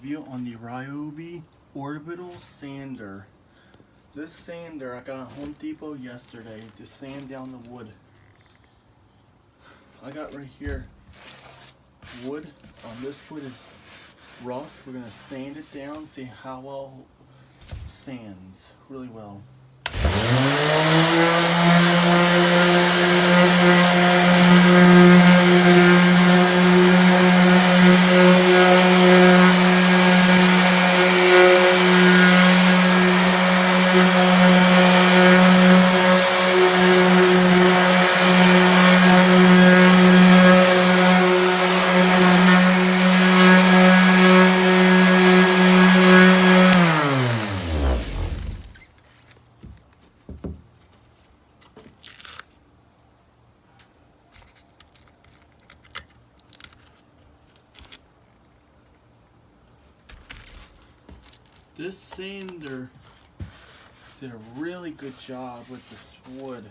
review on the RAYOBI orbital sander. This sander I got at Home Depot yesterday to sand down the wood. I got right here wood. This wood is rough. We're gonna sand it down, see how well it sands really well. This sander did a really good job with this wood.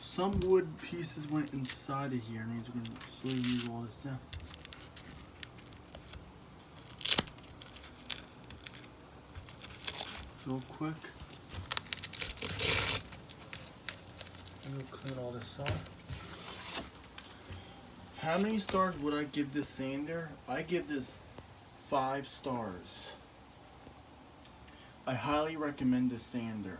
Some wood pieces went inside of here, and we're going to slowly move all this out. Real quick. I'm going to clean all this up. How many stars would I give this sander? I give this 5 stars. I highly recommend this sander.